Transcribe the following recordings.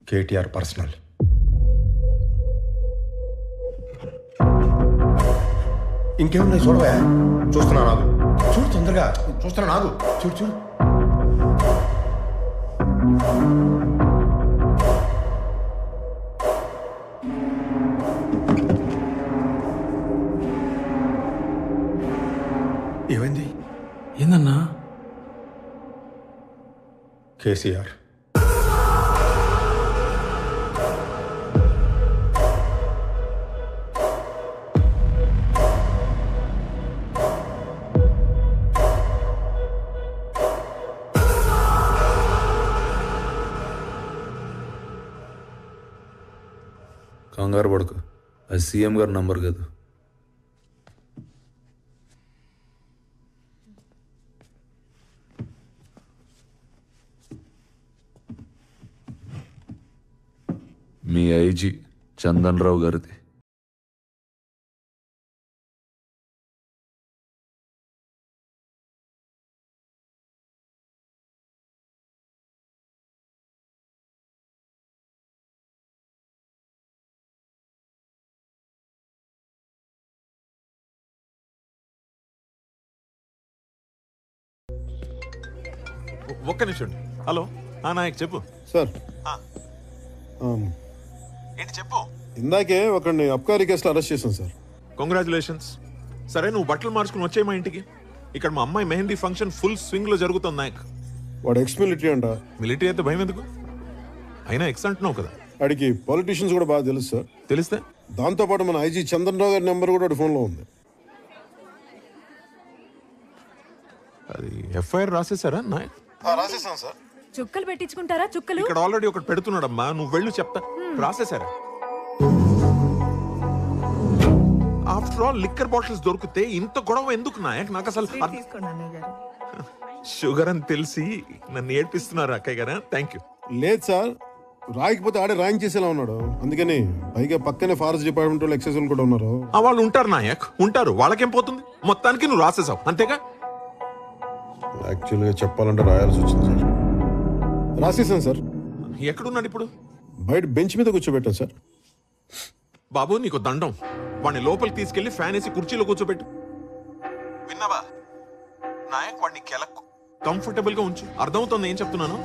KTR personal. ఇంకేమున్నాయి చూడవా? చూస్తున్నా నాగు, చూడు తొందరగా చూస్తున్నా నాగు, చూడు చూడు. ఏమైంది? ఏందన్నా? కేసీఆర్. కంగారు పడుకు, అది సీఎం గారి నంబర్ కాదు. మీ ఐజీ చందన్ రావు గారిది. ఒక్క నిమిషం. హలో నాయక్ చెప్పు సార్. ఏంటి చెప్పు. ఇందాకే ఒకరిని అబ్కారీ కేసులో అరెస్ట్ చేశాను సార్. కంగ్రాచులేషన్స్. సరే నువ్వు బట్టలు మార్చుకుని వచ్చే మా ఇంటికి. ఇక్కడ మా అమ్మాయి మెహందీ ఫంక్షన్ ఫుల్ స్వింగ్ లో జరుగుతుంది నాయక్. వాడు ఎక్స్ మిలిటరీ అంట. మిలిటరీ అయితే భయం ఎందుకు? అయినా ఎక్స్ అంటున్నావు కదా. వాడికి పాలిటీషియన్స్ కూడా బాగా తెలుసు సార్. తెలిస్తే దాంతోపాటు మన ఐజీ చంద్రన్ రావు గారి నెంబర్ కూడా వాడి ఫోన్లో ఉంది. అది ఎఫ్ఐఆర్ రాసేసారా నాయక్? రాసేసాను సార్. చుక్కలు పెట్టించుకుంటారా? చుక్కలు ఇక్కడ ఆల్రెడీ ఒకటి పెడుతున్నాడమ్మా, నువ్వు వెళ్ళు చెప్తా. రాసేసారా? ఆఫ్టర్ ఆల్ లిక్కర్ బాటిల్స్ దొరికితే ఇంత గొడవ ఎందుకు నాయక్? నాకు అసలు షుగర్ అని తెలిసి నన్ను ఏడ్పిస్తున్నారు అక్కయ్య గారా. Thank you. లేదు సార్, రాయకపోతే ఆడే రాయించేసేలా ఉన్నాడు. అందుకని పైగా పక్కనే ఫారెస్ట్ డిపార్ట్మెంట్ వాళ్ళు ఎక్సైజ్ కూడా ఉన్నారు. వాళ్ళు ఉంటారు నాయక్, ఉంటారు. వాళ్ళకేం పోతుంది? మొత్తానికి నువ్వు రాసేసావు అంతేగా? యాక్చువల్గా చెప్పాలంటే రాయాల్సి వచ్చింది సార్. రాసేసాను సార్. ఎక్కడున్నాడు ఇప్పుడు? బయట బెంచ్ మీద కూర్చోబెట్టాను సార్. బాబు నీకు దండం, వాడిని లోపలికి తీసుకెళ్లి ఫ్యాన్ వేసి కుర్చీలో కూర్చోబెట్టు. విన్నావా నాయక్? వాడిని కంఫర్టబుల్ గా ఉంచు. అర్థమవుతుంది ఏం చెప్తున్నాను?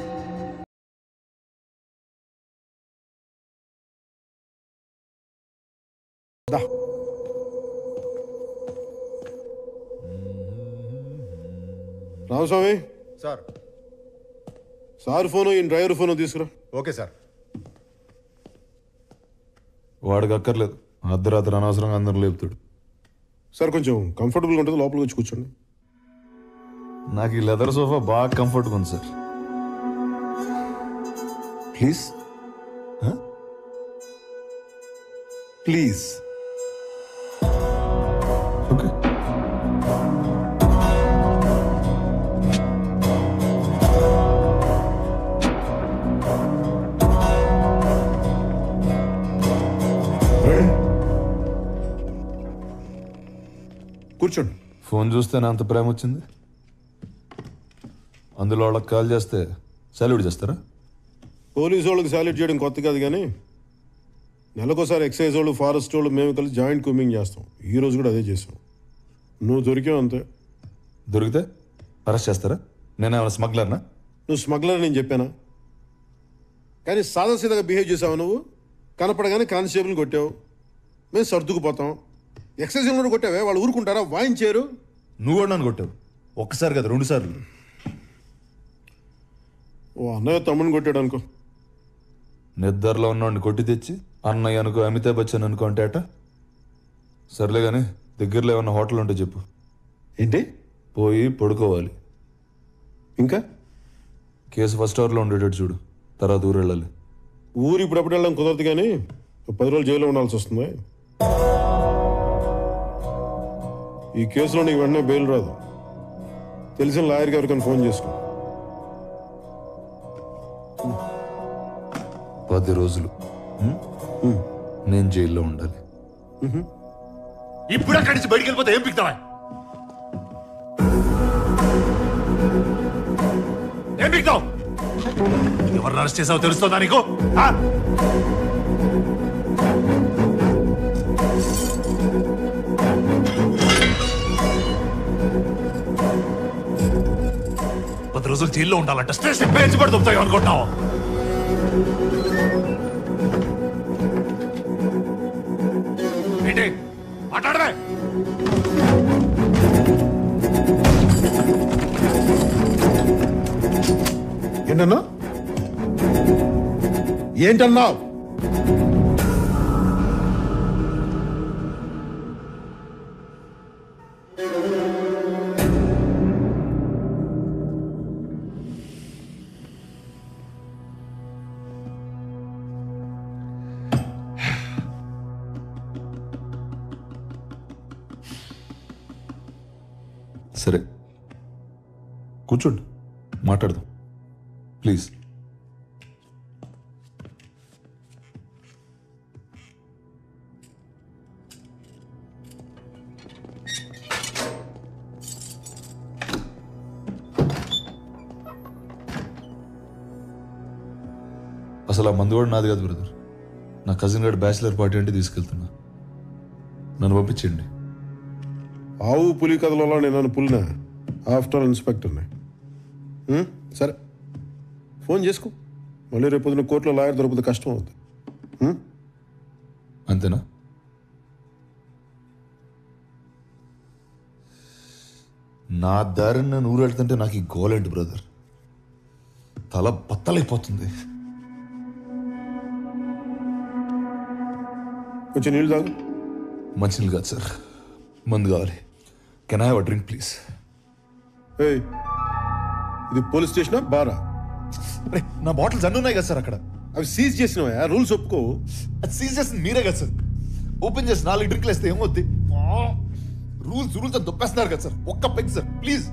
రామస్వామి సార్. సార్ ఫోను, ఈ డ్రైవర్ ఫోను తీసుకురా. Okay sir. వాడికి అక్కర్లేదు, అర్ధరాత్రి అనవసరంగా అందరూ లేపుతాడు. సార్ కొంచెం కంఫర్టబుల్గా ఉంటుంది, లోపలికి వచ్చి కూర్చోండి. నాకు ఈ లెదర్ సోఫా బాగా కంఫర్ట్గా ఉంది సార్. Please please. ఓకే. కూర్చోండి. ఫోన్ చూస్తే నా అంత ప్రేమ వచ్చింది. అందులో వాళ్ళకి కాల్ చేస్తే సాల్యూట్ చేస్తారా? పోలీసు వాళ్ళకి సాల్యూట్ చేయడం కొత్త కాదు, కానీ నెలకోసారి ఎక్సైజ్ వాళ్ళు, ఫారెస్ట్ వాళ్ళు మేము కలిసి జాయింట్ కూమింగ్ చేస్తాం. ఈ రోజు కూడా అదే చేసాం. నువ్వు దొరికావు అంతే. దొరికితే అరెస్ట్ చేస్తారా? నేనేమైనా స్మగ్లర్నా? నువ్వు స్మగ్లర్ నేను చెప్పానా? కానీ సాదాసీదాగా బిహేవ్ చేసావు. నువ్వు కనపడగానే కానిస్టేబుల్ని కొట్టావు, మేము సర్దుకుపోతాం. ఎక్సైజ్ కూడా కొట్టావే, వాళ్ళు ఊరుకుంటారా? వాయించారు. నువ్వు కూడా నన్ను కొట్టావు, ఒక్కసారి కదా 2 సార్లు. ఓ అన్నయ్య తమ్ముని కొట్టాడు అనుకో. నిద్రలో ఉన్నవాడిని కొట్టి తెచ్చి అన్నయ్య అనుకో, అమితాబ్ బచ్చన్ అనుకో అంటే అట. సర్లే కానీ దగ్గరలో ఏమన్నా హోటల్ ఉంటే చెప్పు. ఏంటి? పోయి పడుకోవాలి. ఇంకా కేసు ఫస్ట్ అవర్లో ఉండేటట్టు చూడు, తర్వాత ఊరు వెళ్ళాలి. ఊరు ఇప్పుడప్పుడు వెళ్ళడం కుదరదు, కానీ 10 రోజులు జైల్లో ఉండాల్సి వస్తుంది. ఈ కేసులో నీకు వెంటనే బెయిల్ రాదు. తెలిసిన లాయర్ గారికి ఫోన్ చేసుకో. 10 రోజులు నేను జైల్లో ఉండాలి. ఇప్పుడు అక్కడి నుంచి బయటికి వెళ్ళిపోతే ఏం పిక్తావా? ఏం పిక్తావు? ఎవరిని అరెస్ట్ చేసావో తెలుస్తుందా నీకు? ఆ? పది రోజులు జైల్లో ఉండాలంట. స్టేషన్ పేర్చి పడి దొరుకుతాయి అనుకుంటున్నావు? ఏంటి మాట్లాడవే? ఏంటన్నా ఏంటన్నావు? సరే కూర్చోండి, మాట్లాడదాం ప్లీజ్. అసలు ఆ మందు కూడా నాది కాదు బ్రదర్. నా కజిన్ గారి బ్యాచిలర్ పార్టీ అంటే తీసుకెళ్తున్నా. నన్ను పంపించండి. ఆవు పులి కథలలో నేను నన్ను పులినా? ఆఫ్టర్ ఇన్స్పెక్టర్ని. సరే ఫోన్ చేసుకో. మళ్ళీ రేపు పొద్దున కోర్టులో లాయర్ దొరికితే కష్టం అవుతుంది. అంతేనా? నా దారిని నేను ఊరెళ్తుంటే నాకు ఈ గోలేంటి బ్రదర్? తల బత్తలైపోతుంది. కొంచెం నీళ్ళు తాగు. మంచినీళ్ళు కాదు సార్, మందు కావాలి. Can I have a drink please? ఏయ్, ఇది పోలీస్ స్టేషనా బారా? అరే నా బాటిల్స్ అన్నీ ఉన్నాయి కదా సార్ అక్కడ. అవి సీజ్ చేసినవా? రూల్స్ ఒప్పుకో. అది సీజ్ చేసింది మీరే కదా సార్. ఓపెన్ చేసి 4 డ్రింక్లు వేస్తే ఏమవుద్ది? రూల్స్ రూల్స్ అని దొప్పేస్తున్నారు కదా సార్. ఒక్క పెగ్ సార్ ప్లీజ్.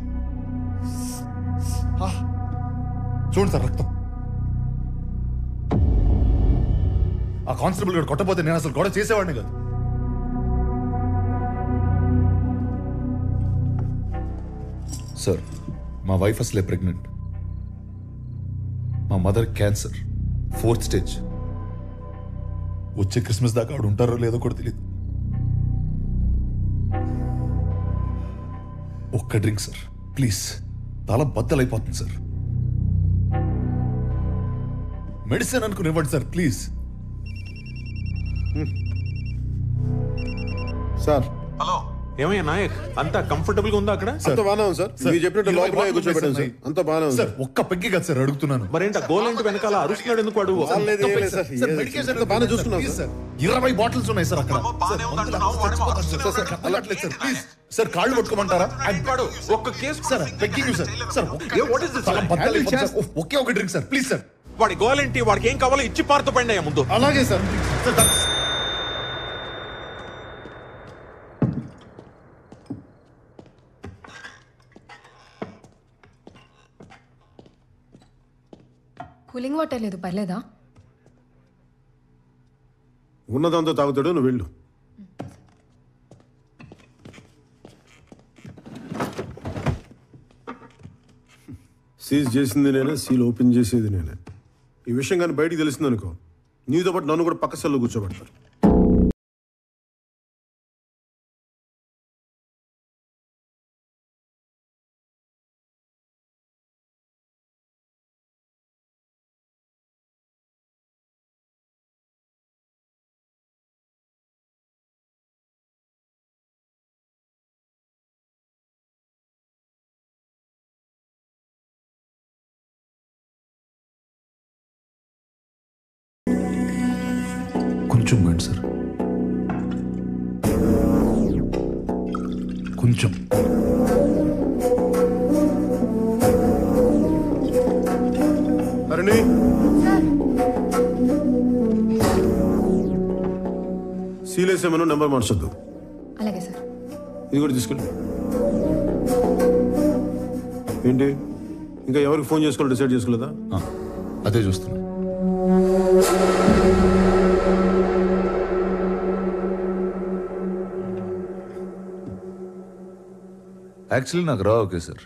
చూడండి సార్ రక్తం. ఆ కానిస్టేబుల్ గారు కొట్టపోతే నేను అసలు గొడవ చేసేవాడిని కాదు. సార్ మా వైఫ్ అసలే ప్రెగ్నెంట్. మా మదర్ క్యాన్సర్ 4th స్టేజ్. వచ్చే క్రిస్మస్ దాకా ఆవిడ ఉంటారో లేదో కూడా తెలియదు. ఒక్క డ్రింక్ సార్ ప్లీజ్. తల బద్దలైపోతుంది సార్. మెడిసిన్ అనుకుని ఇవ్వండి సార్ ప్లీజ్. సార్ హలో, ఏమయ్యా నాయక్, అంతా కంఫర్టబుల్ గా ఉందా అక్కడ? అంత బాగానే ఉంది సార్. మీరు చెప్పినట్టు లోపల కూర్చోబెట్టాను సార్. అంత బాగానే ఉంది సార్. ఒక్క పెగ్గి కదా సార్ అడుగుతున్నాను. మరేంట గోలేంటి వెనకాల అరుస్తున్నాడు ఎందుకు వాడు? లేదు, ఏం లేదు సార్. సార్, మెడికేషన్ అంత బాగానే చూసుకున్నాం ప్లీజ్ సార్. సార్. 20 బాటిల్స్ ఉన్నాయి సార్ అక్కడ. అమ్మో, బాగానే ఉందంటున్నావు, వాడేమో అరుస్తున్నాడు. సార్, సార్, అలవాట్లేదు సార్ ప్లీజ్. సార్ కాళ్ళు పట్టుకోమంటారా? వాడు ఒక్క case sir pegging sir. Sir what is this? తల బద్దలైపోతుంది సార్. ఒకే ఒక డ్రింక్ సార్ ప్లీజ్ సార్. వాడి గోలేంటి, వాడికి ఏం కావాలో ఇచ్చి పారుతూ పండి అయ్యా ముందు. అలాగే సార్. కూలింగ్ వాటర్ లేదు, పర్లేదా? ఉన్నదంతా తాగుతాడు, నువ్వు వెళ్ళు. సీజ్ చేసింది నేనే, సీల్ ఓపెన్ చేసేది నేనే. ఈ విషయం కానీ బయటికి తెలిసిందనుకో, నీతో పాటు నన్ను కూడా పక్క సెల్లో కూర్చోబెడతారు. కొంచెం మైండ్ సార్, కొంచెం. అరణి, సీల్ వేసేమను, నెంబర్ మార్చొద్దు. అలాగే సార్. ఇది కూడా తీసుకెళ్ళి. ఏంటి ఇంకా ఎవరికి ఫోన్ చేసుకోవాలి డిసైడ్ చేసుకోలేదా? అదే చూస్తున్నా. యాక్చువల్లీ నాకు రా okay sir.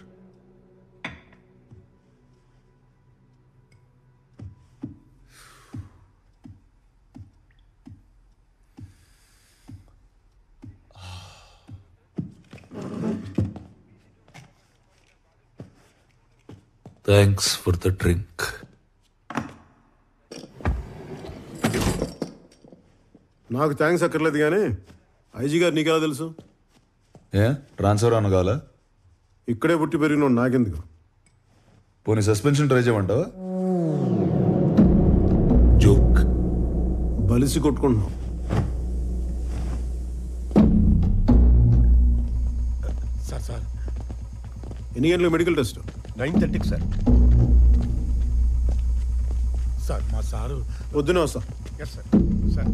Thanks for the drink. నాకు థ్యాంక్స్ అక్కర్లేదు కానీ ఐజీ గారు నీకెలా తెలుసు? ఏ ట్రాన్స్ఫర్ అనగాల? ఇక్కడే పుట్టి పెరిగిన నాకెందుకు? పోనీ సస్పెన్షన్ ట్రై చేయమంటావా? జోక్. బలిసి కొట్టుకుంటున్నాం. సార్ ఎన్ని గంటలకు మెడికల్ టెస్ట్? 9:30కి సార్. సార్ మా సారు పొద్దునే వస్తా. Yes sir. సార్